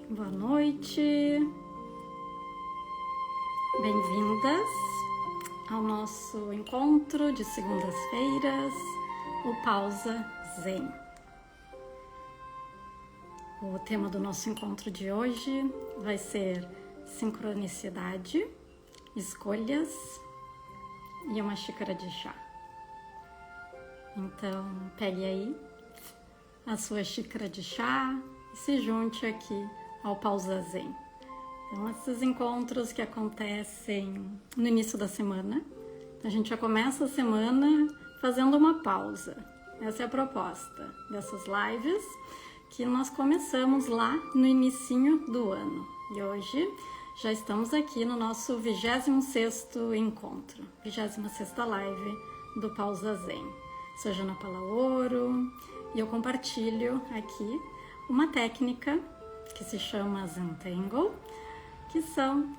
Boa noite, bem-vindas ao nosso encontro de segundas-feiras, o Pausa Zen. O tema do nosso encontro de hoje vai ser sincronicidade, escolhas e uma xícara de chá. Então, pegue aí a sua xícara de chá e se junte aqui ao Pausa Zen. Então, esses encontros que acontecem no início da semana, a gente já começa a semana fazendo uma pausa. Essa é a proposta dessas lives que nós começamos lá no inicinho do ano. E hoje já estamos aqui no nosso 26º encontro, 26ª live do Pausa Zen. Sou Jana Palaoro e eu compartilho aqui uma técnica que se chama Zentangle, que são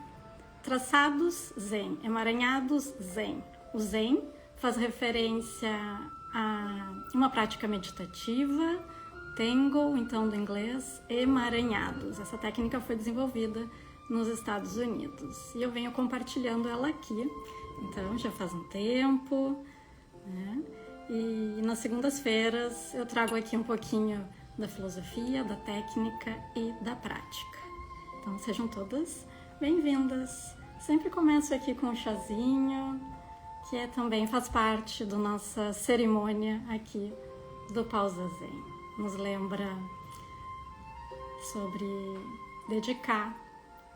traçados Zen, emaranhados Zen. O Zen faz referência a uma prática meditativa, Tangle, então do inglês, emaranhados. Essa técnica foi desenvolvida nos Estados Unidos e eu venho compartilhando ela aqui, então já faz um tempo, né? E nas segundas-feiras eu trago aqui um pouquinho da filosofia, da técnica e da prática. Então sejam todas bem-vindas. Sempre começo aqui com um chazinho, que também faz parte da nossa cerimônia aqui do Pausa Zen. Nos lembra sobre dedicar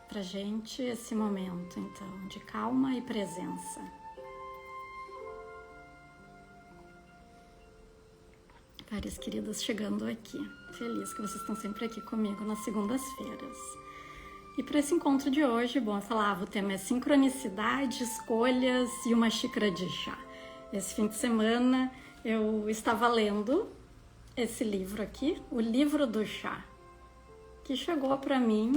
pra gente esse momento, então, de calma e presença. Várias queridas chegando aqui. Feliz que vocês estão sempre aqui comigo nas segundas-feiras. E para esse encontro de hoje, bom, eu falava, o tema é sincronicidade, escolhas e uma xícara de chá. Esse fim de semana eu estava lendo esse livro aqui, o Livro do Chá, que chegou para mim,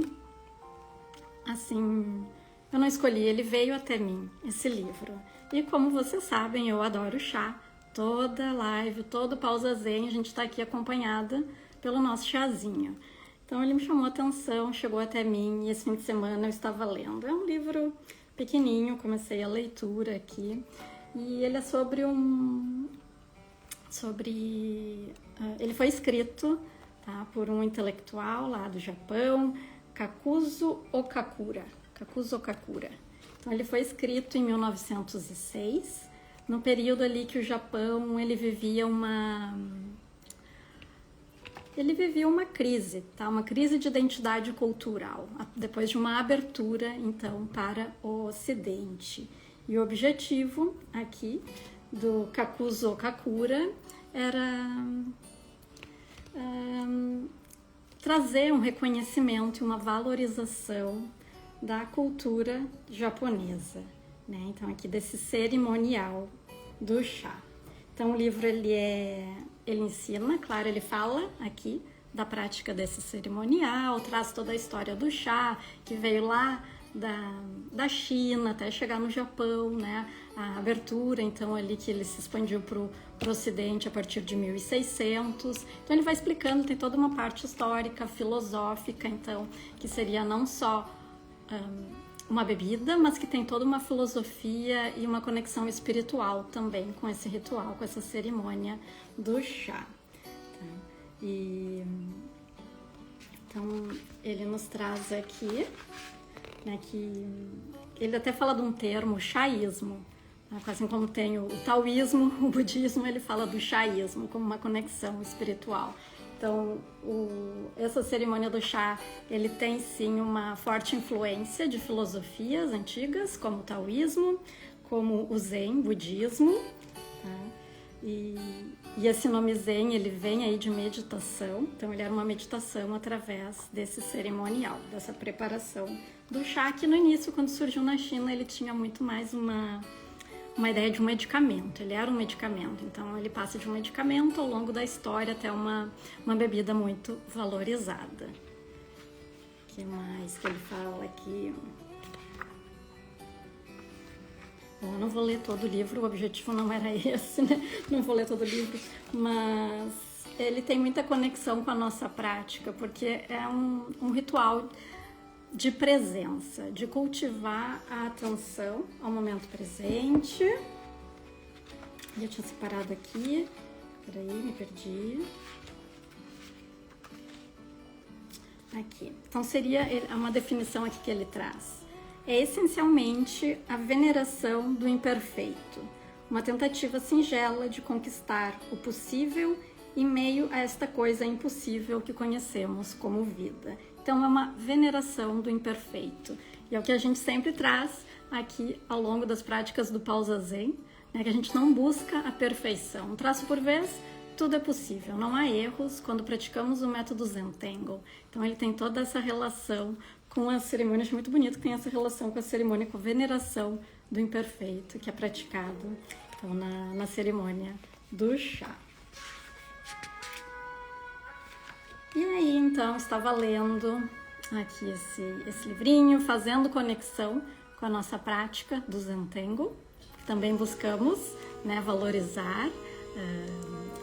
assim, eu não escolhi, ele veio até mim, esse livro. E como vocês sabem, eu adoro chá. Toda live, todo Pausa Zen, a gente está aqui acompanhada pelo nosso chazinho. Então ele me chamou a atenção, chegou até mim e esse fim de semana eu estava lendo. É um livro pequenininho, comecei a leitura aqui e ele é ele foi escrito, tá, por um intelectual lá do Japão, Kakuzo Okakura. Então ele foi escrito em 1906. No período ali que o Japão ele vivia uma crise, tá? Uma crise de identidade cultural, depois de uma abertura, então, para o Ocidente. E o objetivo aqui do Kakuzo Okakura era trazer um reconhecimento e uma valorização da cultura japonesa. Né? Então aqui desse cerimonial do chá. Então o livro ele ensina, claro, ele fala aqui da prática desse cerimonial, traz toda a história do chá que veio lá da China até chegar no Japão, né? A abertura então ali que ele se expandiu para o Ocidente a partir de 1600. Então ele vai explicando, tem toda uma parte histórica, filosófica, então que seria não só uma bebida, mas que tem toda uma filosofia e uma conexão espiritual também com esse ritual, com essa cerimônia do chá. Então, ele nos traz aqui, né, que ele até fala de um termo, chaísmo, né, assim como tem o taoísmo, o budismo, ele fala do chaísmo como uma conexão espiritual. Então, essa cerimônia do chá, ele tem sim uma forte influência de filosofias antigas, como o taoísmo, como o zen, budismo, tá? E esse nome zen, ele vem aí de meditação, então ele era uma meditação através desse cerimonial, dessa preparação do chá, que no início, quando surgiu na China, ele tinha muito mais uma ideia de um medicamento, ele era um medicamento, então ele passa de um medicamento ao longo da história até uma bebida muito valorizada. O que mais que ele fala aqui? Bom, eu não vou ler todo o livro, o objetivo não era esse, né? Não vou ler todo o livro, mas ele tem muita conexão com a nossa prática, porque é um ritual de presença, de cultivar a atenção ao momento presente. Eu tinha separado aqui, peraí, me perdi. Aqui. Então seria uma definição aqui que ele traz. É essencialmente a veneração do imperfeito, uma tentativa singela de conquistar o possível em meio a esta coisa impossível que conhecemos como vida. Então é uma veneração do imperfeito. E é o que a gente sempre traz aqui ao longo das práticas do Pausa Zen, né, que a gente não busca a perfeição. Um traço por vez, tudo é possível, não há erros quando praticamos o método Zentangle. Então ele tem toda essa relação com a cerimônia, acho muito bonito que tem essa relação com a cerimônia, com a veneração do imperfeito, que é praticado então, na cerimônia do chá. E aí, então, estava lendo aqui esse livrinho, fazendo conexão com a nossa prática do Zentangle, que também buscamos, né, valorizar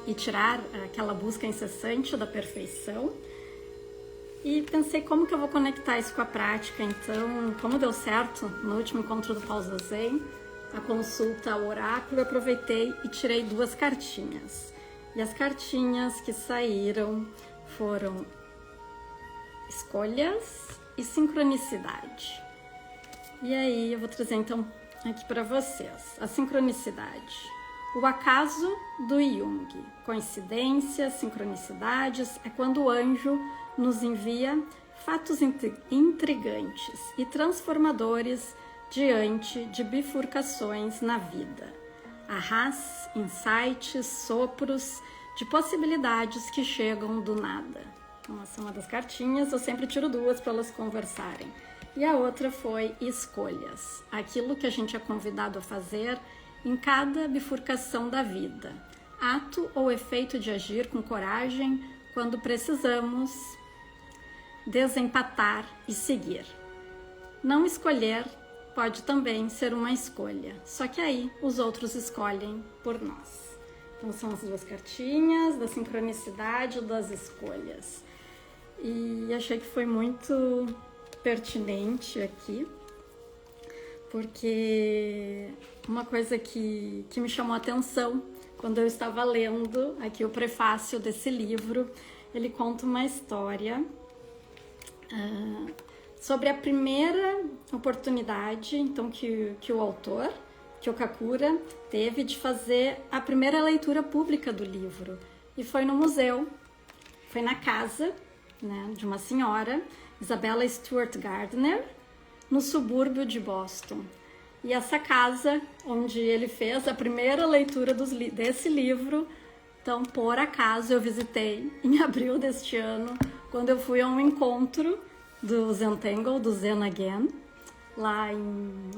e tirar aquela busca incessante da perfeição. E pensei como que eu vou conectar isso com a prática. Então, como deu certo no último encontro do Pausa Zen, a consulta ao oráculo, eu aproveitei e tirei 2 cartinhas. E as cartinhas que saíram foram escolhas e sincronicidade. E aí eu vou trazer então aqui para vocês a sincronicidade. O acaso do Jung. Coincidências, sincronicidades, é quando o anjo nos envia fatos intrigantes e transformadores diante de bifurcações na vida. Arras, insights, sopros de possibilidades que chegam do nada. Então, essa é uma das cartinhas, eu sempre tiro 2 para elas conversarem. E a outra foi escolhas, aquilo que a gente é convidado a fazer em cada bifurcação da vida. Ato ou efeito de agir com coragem quando precisamos desempatar e seguir. Não escolher pode também ser uma escolha, só que aí os outros escolhem por nós. Então são as 2 cartinhas da sincronicidade das escolhas. E achei que foi muito pertinente aqui, porque uma coisa que me chamou a atenção quando eu estava lendo aqui o prefácio desse livro, ele conta uma história sobre a primeira oportunidade então, que o autor, que o Kakura, teve de fazer a primeira leitura pública do livro. E foi no museu, foi na casa, né, de uma senhora, Isabella Stewart Gardner, no subúrbio de Boston. E essa casa, onde ele fez a primeira leitura desse livro, então, por acaso, eu visitei em abril deste ano, quando eu fui a um encontro do Zentangle, do Zen Again, lá em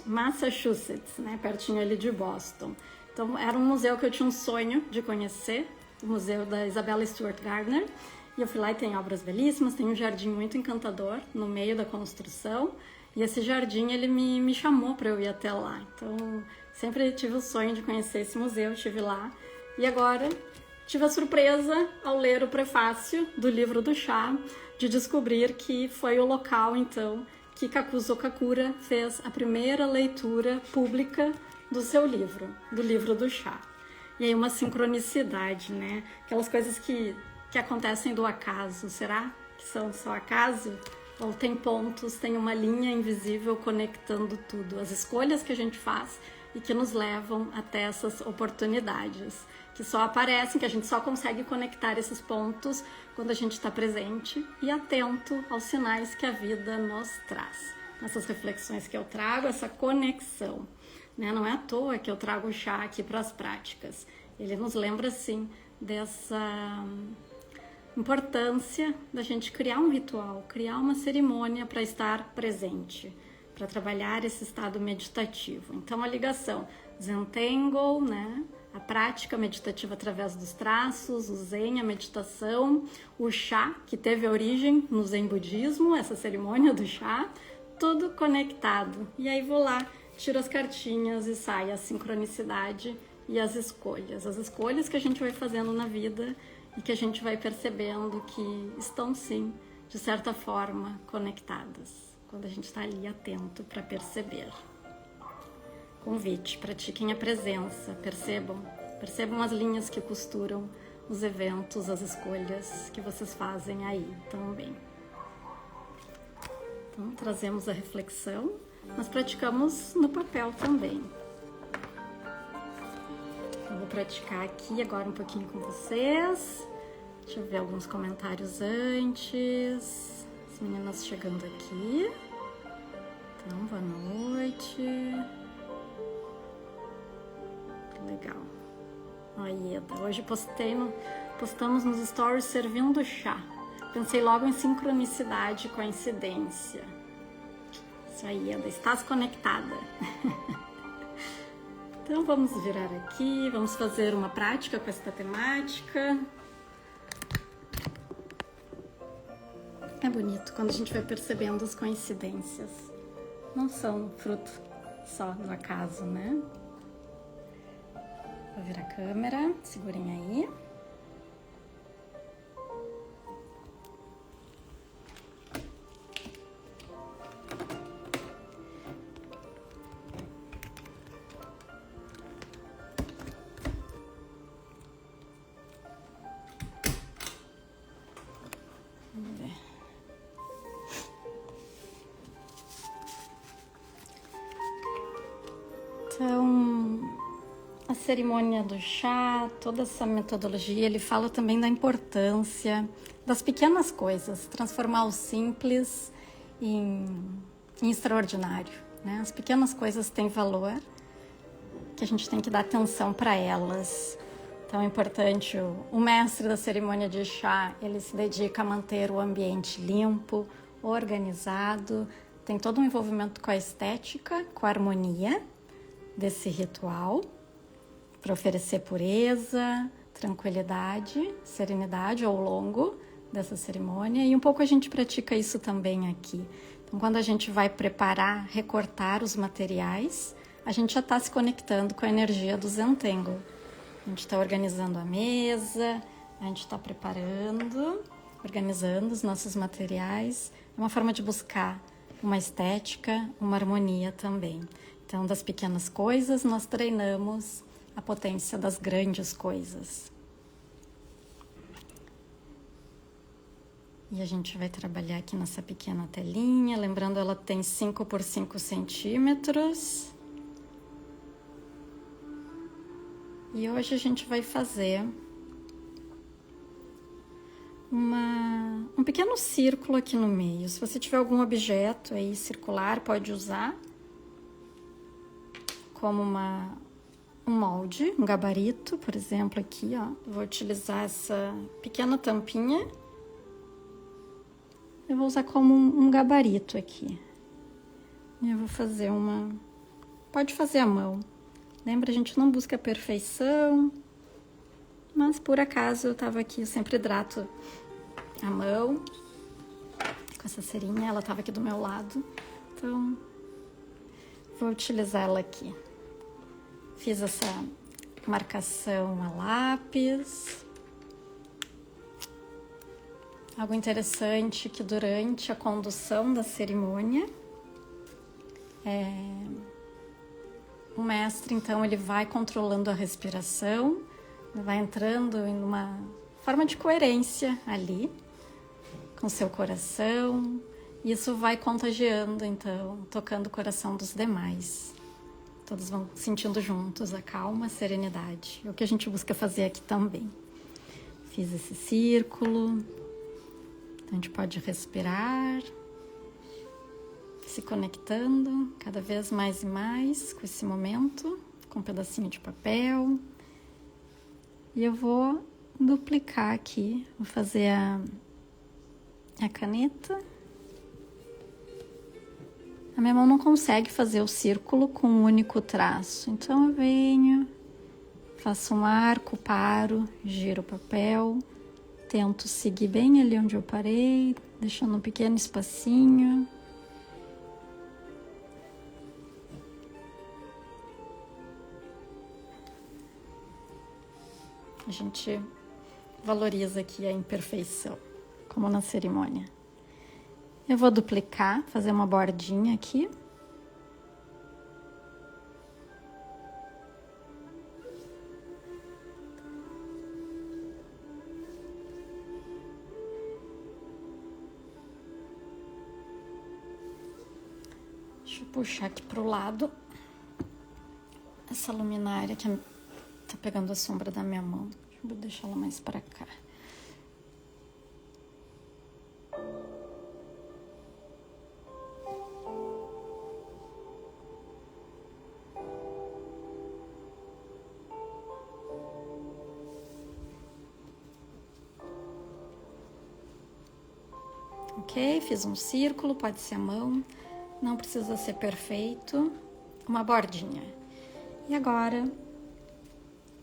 Massachusetts, né, pertinho ali de Boston. Então, era um museu que eu tinha um sonho de conhecer, o museu da Isabella Stewart Gardner, e eu fui lá e tem obras belíssimas, tem um jardim muito encantador no meio da construção, e esse jardim, ele me chamou para eu ir até lá. Então, sempre tive o sonho de conhecer esse museu, estive lá. E agora, tive a surpresa, ao ler o prefácio do livro do chá, de descobrir que foi o local, então, que Kakuzo Kakura fez a primeira leitura pública do seu livro, do livro do chá. E aí uma sincronicidade, né? Aquelas coisas que acontecem do acaso. Será que são só acaso? Ou tem pontos, tem uma linha invisível conectando tudo, as escolhas que a gente faz e que nos levam até essas oportunidades, que só aparecem, que a gente só consegue conectar esses pontos quando a gente está presente e atento aos sinais que a vida nos traz. Nessas reflexões que eu trago, essa conexão, né? Não é à toa que eu trago o chá aqui para as práticas. Ele nos lembra, sim, dessa importância da gente criar um ritual, criar uma cerimônia para estar presente, para trabalhar esse estado meditativo. Então, a ligação Zentangle, né? A prática meditativa através dos traços, o Zen, a meditação, o chá, que teve origem no Zen budismo, essa cerimônia do chá, tudo conectado. E aí vou lá, tiro as cartinhas e sai a sincronicidade e as escolhas que a gente vai fazendo na vida e que a gente vai percebendo que estão sim, de certa forma, conectadas, quando a gente está ali atento para perceber. Convite, pratiquem a presença, percebam as linhas que costuram os eventos, as escolhas que vocês fazem aí também. Então, trazemos a reflexão, mas praticamos no papel também. Eu vou praticar aqui agora um pouquinho com vocês. Deixa eu ver alguns comentários antes. As meninas chegando aqui. Então, boa noite. Legal. Aí, hoje postamos nos stories servindo chá. Pensei logo em sincronicidade e coincidência. Isso aí, Eda, estás conectada. Então vamos virar aqui, vamos fazer uma prática com esta temática. É bonito quando a gente vai percebendo as coincidências. Não são fruto só do acaso, né? Vou virar a câmera, segurem aí. Vamos ver. Então, a cerimônia do chá, toda essa metodologia, ele fala também da importância das pequenas coisas, transformar o simples em extraordinário, né? As pequenas coisas têm valor, que a gente tem que dar atenção para elas. Então é importante, o mestre da cerimônia de chá, ele se dedica a manter o ambiente limpo, organizado, tem todo um envolvimento com a estética, com a harmonia desse ritual, para oferecer pureza, tranquilidade, serenidade ao longo dessa cerimônia. E um pouco a gente pratica isso também aqui. Então, quando a gente vai preparar, recortar os materiais, a gente já está se conectando com a energia do Zentangle. A gente está organizando a mesa, a gente está preparando, organizando os nossos materiais. É uma forma de buscar uma estética, uma harmonia também. Então, das pequenas coisas, nós treinamos a potência das grandes coisas. E a gente vai trabalhar aqui nessa pequena telinha, lembrando, ela tem 5 por 5 centímetros. E hoje a gente vai fazer um pequeno círculo aqui no meio. Se você tiver algum objeto aí circular, pode usar como um molde, um gabarito, por exemplo, aqui, ó. Vou utilizar essa pequena tampinha. Eu vou usar como um gabarito aqui. E eu vou fazer pode fazer à mão. Lembra, a gente não busca a perfeição, mas por acaso eu tava aqui, eu sempre hidrato a mão com essa cerinha, ela tava aqui do meu lado, então vou utilizar ela aqui. Fiz essa marcação a lápis. Algo interessante que durante a condução da cerimônia, o mestre, então, ele vai controlando a respiração, vai entrando em uma forma de coerência ali, com seu coração. Isso vai contagiando, então, tocando o coração dos demais. Todos vão sentindo juntos a calma, a serenidade. É o que a gente busca fazer aqui também. Fiz esse círculo. Então, a gente pode respirar, se conectando cada vez mais e mais com esse momento, com um pedacinho de papel. E eu vou duplicar aqui, vou fazer a caneta. A minha mão não consegue fazer o círculo com um único traço, então eu venho, faço um arco, paro, giro o papel, tento seguir bem ali onde eu parei, deixando um pequeno espacinho. A gente valoriza aqui a imperfeição, como na cerimônia. Eu vou duplicar, fazer uma bordinha aqui. Deixa eu puxar aqui pro lado essa luminária que tá pegando a sombra da minha mão. Vou deixar ela mais para cá. Ok, fiz um círculo, pode ser a mão, não precisa ser perfeito, uma bordinha. E agora,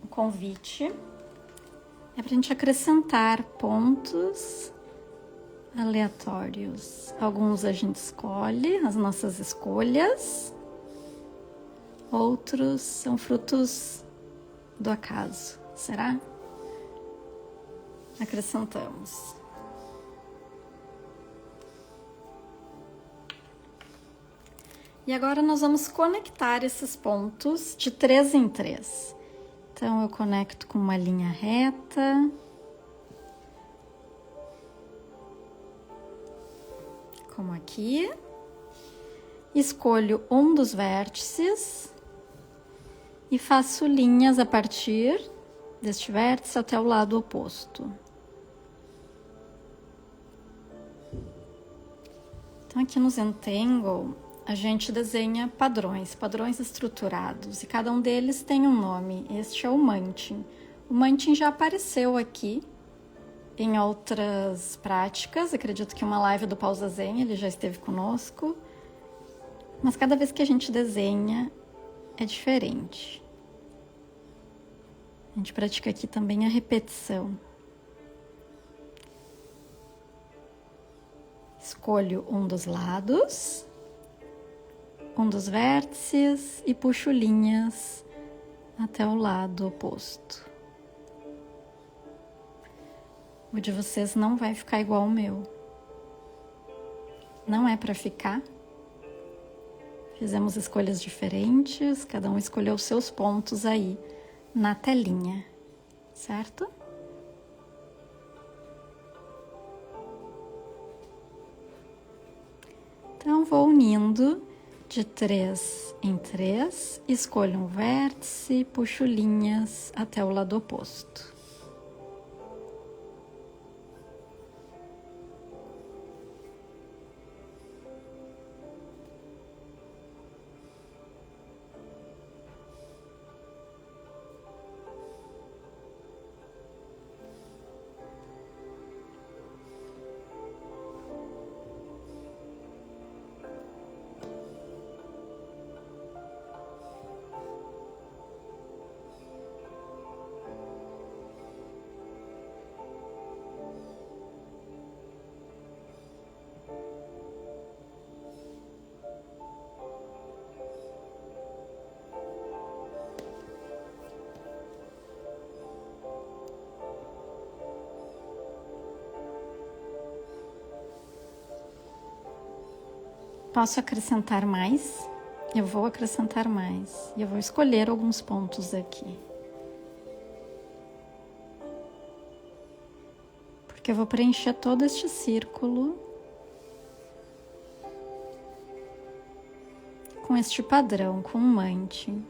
o convite é para a gente acrescentar pontos aleatórios. Alguns a gente escolhe, as nossas escolhas, outros são frutos do acaso, será? Acrescentamos. E agora nós vamos conectar esses pontos de 3 em 3. Então, eu conecto com uma linha reta. Como aqui. Escolho um dos vértices e faço linhas a partir deste vértice até o lado oposto. Então, aqui no Zentangle, a gente desenha padrões estruturados, e cada um deles tem um nome. Este é o Mantin. O Mantin já apareceu aqui em outras práticas, acredito que uma live do Pausa Zen, ele já esteve conosco, mas cada vez que a gente desenha é diferente. A gente pratica aqui também a repetição. Escolho um dos lados, um dos vértices e puxo linhas até o lado oposto. O de vocês não vai ficar igual ao meu. Não é para ficar. Fizemos escolhas diferentes, cada um escolheu seus pontos aí na telinha, certo? Então, vou unindo de 3 em 3, escolho um vértice, puxo linhas até o lado oposto. Posso acrescentar mais? Eu vou acrescentar mais. E eu vou escolher alguns pontos aqui. Porque eu vou preencher todo este círculo com este padrão, com um Mantin.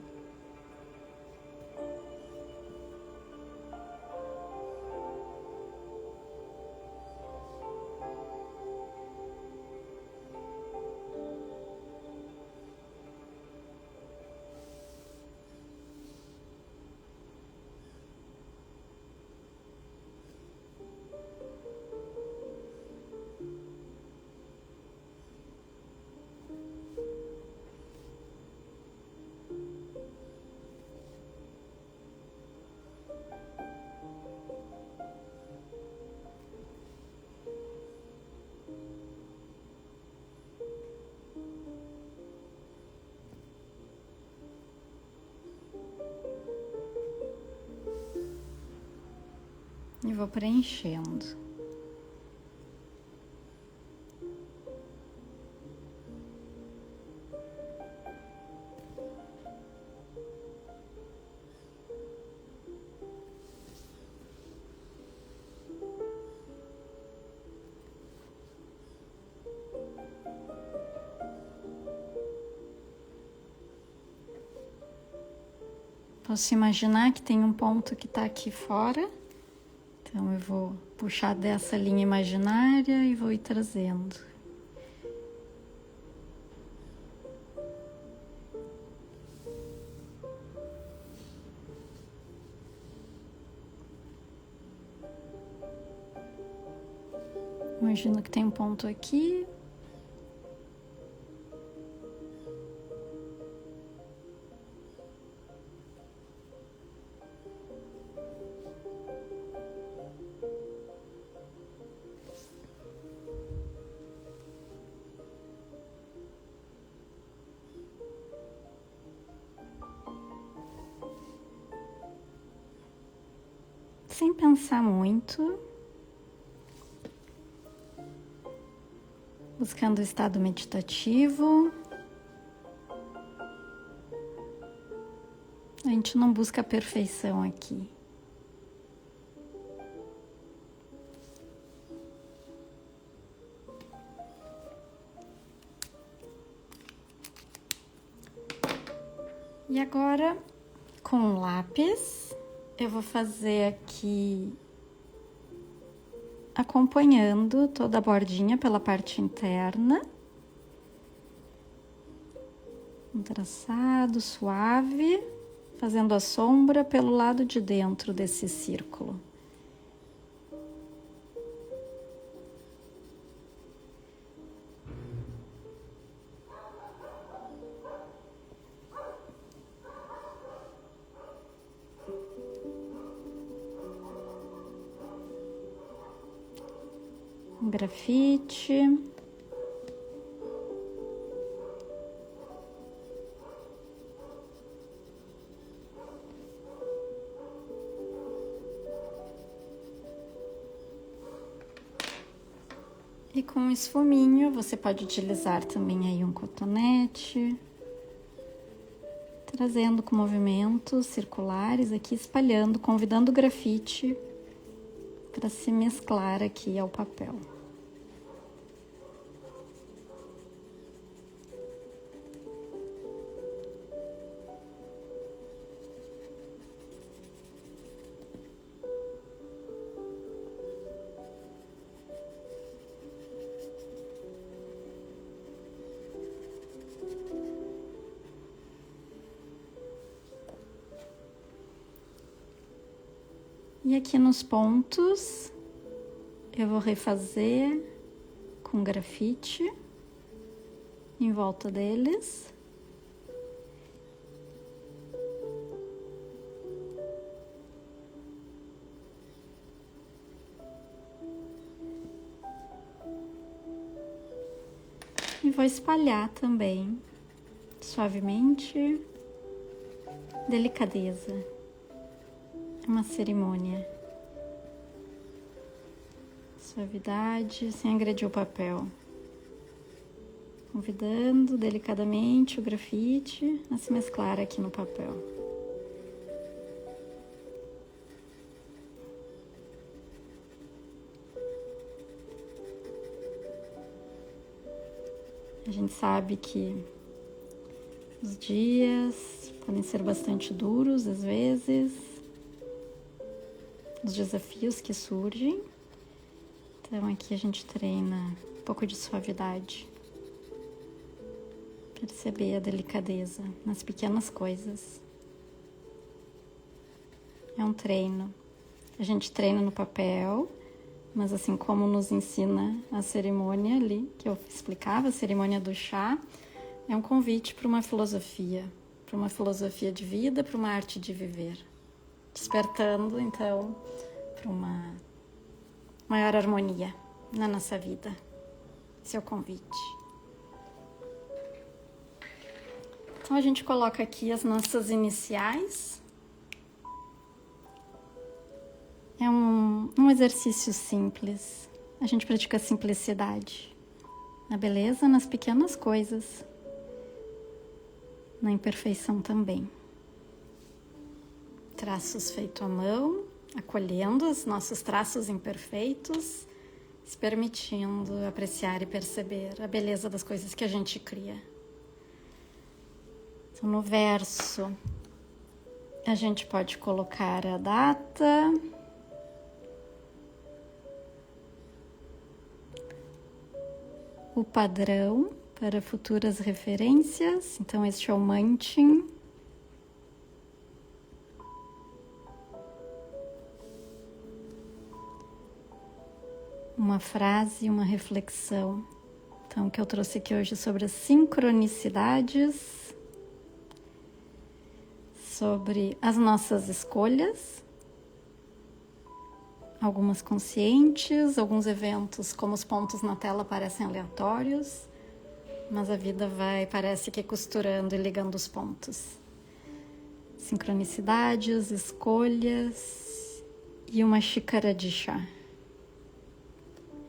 e vou preenchendo. Posso imaginar que tem um ponto que está aqui fora, então eu vou puxar dessa linha imaginária e vou ir trazendo. Imagino que tem um ponto aqui. Sem pensar muito, buscando o estado meditativo. A gente não busca a perfeição aqui. E agora, com um lápis, eu vou fazer aqui, acompanhando toda a bordinha pela parte interna. Um traçado suave, fazendo a sombra pelo lado de dentro desse círculo. Um grafite. E com um esfuminho, você pode utilizar também aí um cotonete, trazendo com movimentos circulares aqui, espalhando, convidando o grafite para se mesclar aqui ao papel. E aqui nos pontos, eu vou refazer com grafite em volta deles. E vou espalhar também, suavemente, delicadeza. Uma cerimônia. Suavidade, sem agredir o papel. Convidando delicadamente o grafite a se mesclar aqui no papel. A gente sabe que os dias podem ser bastante duros às vezes, os desafios que surgem. Então aqui a gente treina um pouco de suavidade. Perceber a delicadeza nas pequenas coisas. É um treino. A gente treina no papel, mas assim como nos ensina a cerimônia ali, que eu explicava, a cerimônia do chá, é um convite para uma filosofia de vida, para uma arte de viver. Despertando, então, para uma maior harmonia na nossa vida. Esse é o convite. Então, a gente coloca aqui as nossas iniciais. É um exercício simples. A gente pratica a simplicidade, a beleza nas pequenas coisas, na imperfeição também. Traços feitos à mão, acolhendo os nossos traços imperfeitos, se permitindo apreciar e perceber a beleza das coisas que a gente cria. Então, no verso, a gente pode colocar a data, o padrão para futuras referências. Então, este é o Mantin. Uma frase, uma reflexão. Então, que eu trouxe aqui hoje sobre as sincronicidades, sobre as nossas escolhas, algumas conscientes, alguns eventos, como os pontos na tela, parecem aleatórios, mas a vida parece que costurando e ligando os pontos. Sincronicidades, escolhas e uma xícara de chá.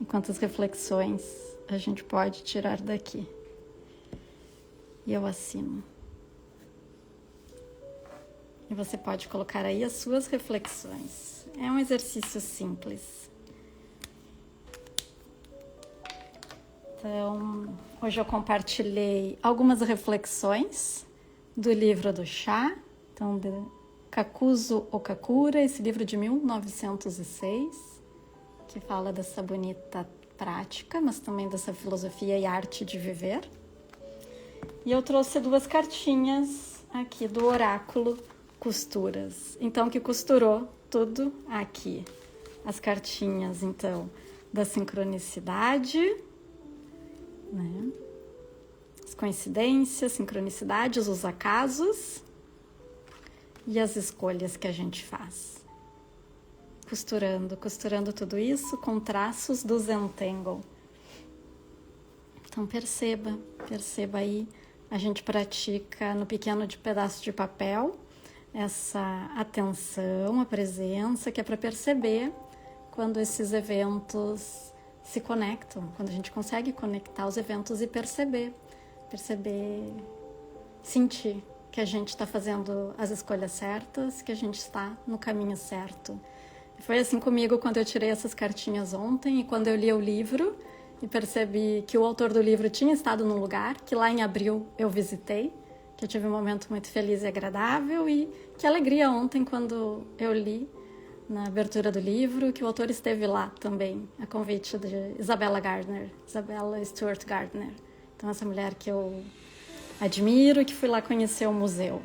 E quantas reflexões a gente pode tirar daqui. E eu assino. E você pode colocar aí as suas reflexões. É um exercício simples. Então, hoje eu compartilhei algumas reflexões do livro do chá. Então, de Kakuzo Okakura, esse livro de 1906. Que fala dessa bonita prática, mas também dessa filosofia e arte de viver. E eu trouxe 2 cartinhas aqui do oráculo Costuras. Então, que costurou tudo aqui. As cartinhas, então, da sincronicidade, né? As coincidências, sincronicidades, os acasos e as escolhas que a gente faz. Costurando tudo isso com traços do Zentangle. Então perceba aí, a gente pratica no pequeno pedaço de papel essa atenção, a presença, que é para perceber quando esses eventos se conectam, quando a gente consegue conectar os eventos e perceber, sentir que a gente está fazendo as escolhas certas, que a gente está no caminho certo. Foi assim comigo quando eu tirei essas cartinhas ontem e quando eu li o livro e percebi que o autor do livro tinha estado num lugar que lá em abril eu visitei, que eu tive um momento muito feliz e agradável, e que alegria ontem quando eu li na abertura do livro que o autor esteve lá também, a convite de Isabella Stewart Gardner. Então essa mulher que eu admiro e que fui lá conhecer o museu.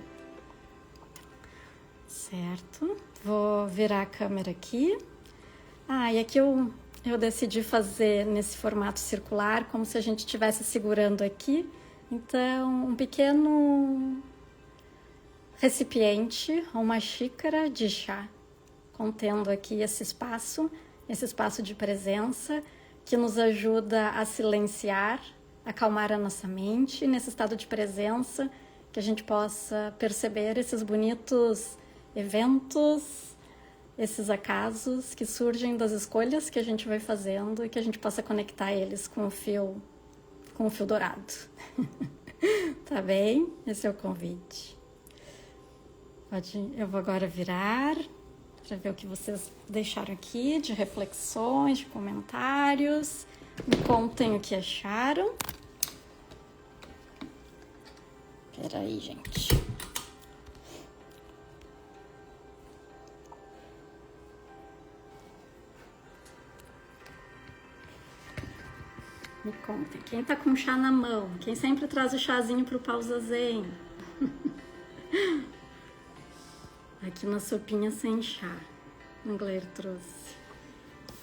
Certo? Vou virar a câmera aqui. E aqui eu decidi fazer nesse formato circular, como se a gente estivesse segurando aqui. Então, um pequeno recipiente, uma xícara de chá, contendo aqui esse espaço de presença, que nos ajuda a silenciar, acalmar a nossa mente, nesse estado de presença, que a gente possa perceber esses bonitos eventos, esses acasos que surgem das escolhas que a gente vai fazendo e que a gente possa conectar eles com o fio dourado. Tá bem? Esse é o convite. Eu vou agora virar para ver o que vocês deixaram aqui de reflexões, de comentários. Me contem o que acharam. Peraí, gente. Me contem, quem tá com chá na mão? Quem sempre traz o chazinho pro Pausa Zen? Aqui na sopinha sem chá, o Glair trouxe.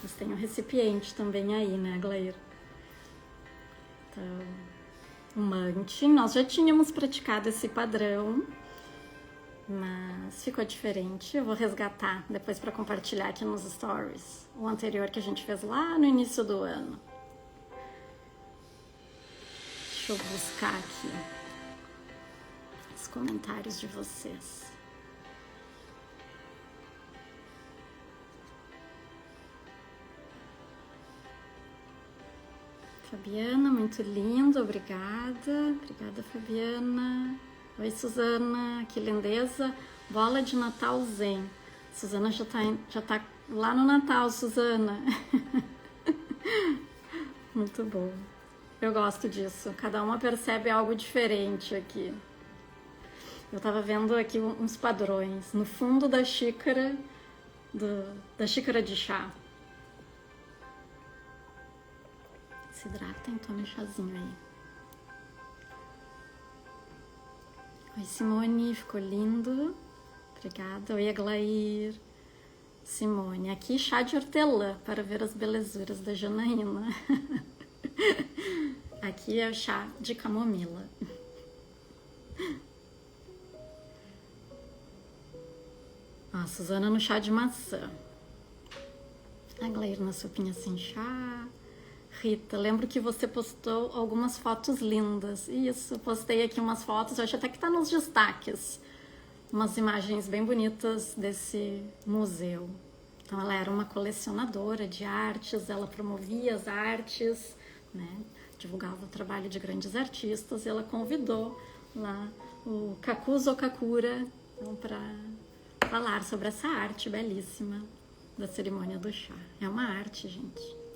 Mas tem um recipiente também aí, né, Glair? Então, o Mantin, nós já tínhamos praticado esse padrão, mas ficou diferente. Eu vou resgatar depois para compartilhar aqui nos stories. O anterior que a gente fez lá no início do ano. Deixa eu buscar aqui os comentários de vocês. Fabiana, muito lindo, obrigada. Obrigada, Fabiana. Oi, Suzana, que lindeza. Bola de Natal Zen. Suzana já tá lá no Natal, Suzana. Muito bom. Eu gosto disso. Cada uma percebe algo diferente aqui. Eu tava vendo aqui uns padrões no fundo da xícara, da xícara de chá. Se hidratem, tome um chazinho aí. Oi, Simone, ficou lindo. Obrigada. Oi, Aglair. Simone, aqui chá de hortelã para ver as belezuras da Janaína. Aqui é o chá de camomila. A Suzana no chá de maçã. Aglair na sopinha sem chá. Rita, lembro que você postou algumas fotos lindas. Isso, postei aqui umas fotos, eu acho até que tá nos destaques. Umas imagens bem bonitas desse museu. Então ela era uma colecionadora de artes, ela promovia as artes, né? Divulgava o trabalho de grandes artistas e ela convidou lá o Kakuzo Kakura para falar sobre essa arte belíssima da cerimônia do chá. É uma arte, gente.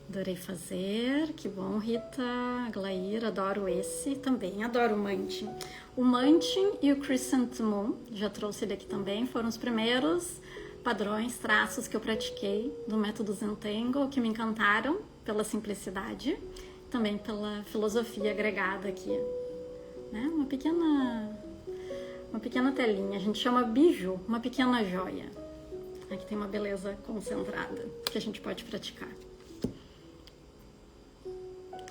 Adorei fazer, que bom, Rita, Aglair, adoro esse, também adoro o Mantin. O Mantin e o Crescent Moon, já trouxe ele aqui também, foram os primeiros padrões, traços que eu pratiquei do método Zentangle, que me encantaram pela simplicidade, também pela filosofia agregada aqui, né? Uma pequena telinha, a gente chama biju, uma pequena joia. Aqui tem uma beleza concentrada que a gente pode praticar.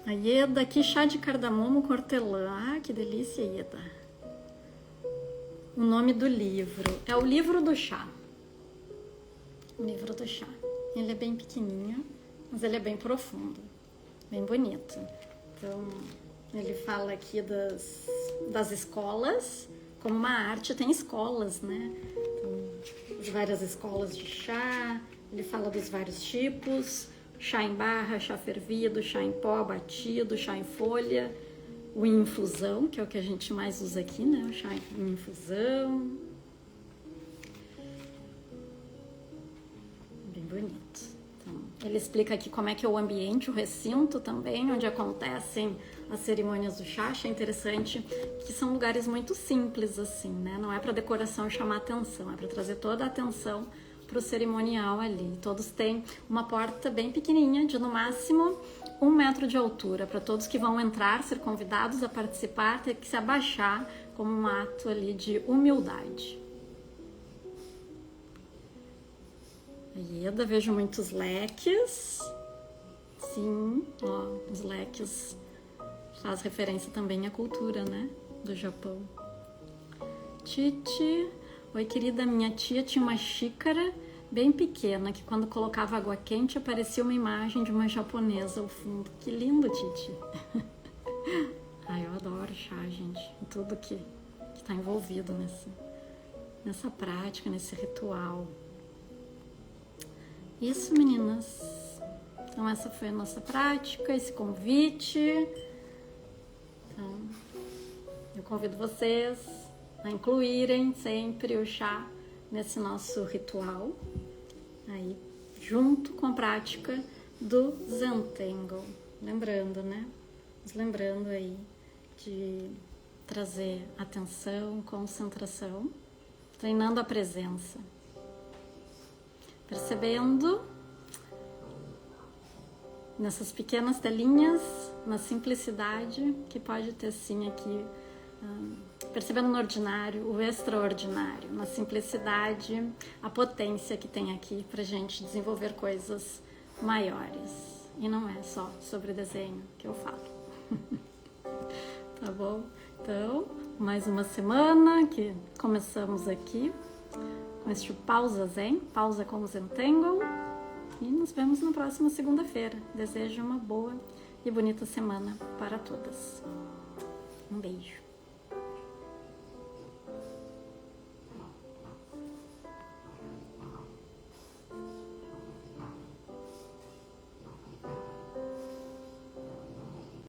A Ieda, aqui chá de cardamomo com hortelã. Ah, que delícia, Ieda. O nome do livro é o livro do chá. O livro do chá. Ele é bem pequenininho, mas ele é bem profundo, bem bonito. Então, ele fala aqui das escolas, como uma arte tem escolas, né? Então, as várias escolas de chá, ele fala dos vários tipos. Chá em barra, chá fervido, chá em pó, batido, chá em folha, o em infusão, que é o que a gente mais usa aqui, né? O chá em infusão. Bem bonito. Então, ele explica aqui como é que é o ambiente, o recinto também, onde acontecem as cerimônias do chá. Achei interessante que são lugares muito simples, assim, né? Não é para decoração chamar atenção, é para trazer toda a atenção para o cerimonial ali. Todos têm uma porta bem pequenininha, de no máximo 1 metro de altura, para todos que vão entrar, ser convidados a participar, ter que se abaixar como um ato ali de humildade. Ieda, vejo muitos leques. Sim, ó, os leques faz referência também à cultura, né, do Japão. Titi, oi querida, minha tia tinha uma xícara bem pequena que quando colocava água quente aparecia uma imagem de uma japonesa ao fundo. Que lindo, Titi. Ai, eu adoro chá, gente. Tudo que está envolvido nessa prática, nesse ritual. Isso, meninas. Então essa foi a nossa prática, esse convite. Então, eu convido vocês a incluírem sempre o chá nesse nosso ritual, aí junto com a prática do Zentangle. Lembrando, né? Nos lembrando aí de trazer atenção, concentração, treinando a presença. Percebendo nessas pequenas telinhas, na simplicidade que pode ter sim aqui, percebendo no ordinário, o extraordinário, na simplicidade, a potência que tem aqui pra gente desenvolver coisas maiores. E não é só sobre desenho que eu falo. Tá bom? Então, mais uma semana que começamos aqui com este Pausa Zen, pausa com o Zentangle. E nos vemos na próxima segunda-feira. Desejo uma boa e bonita semana para todas. Um beijo.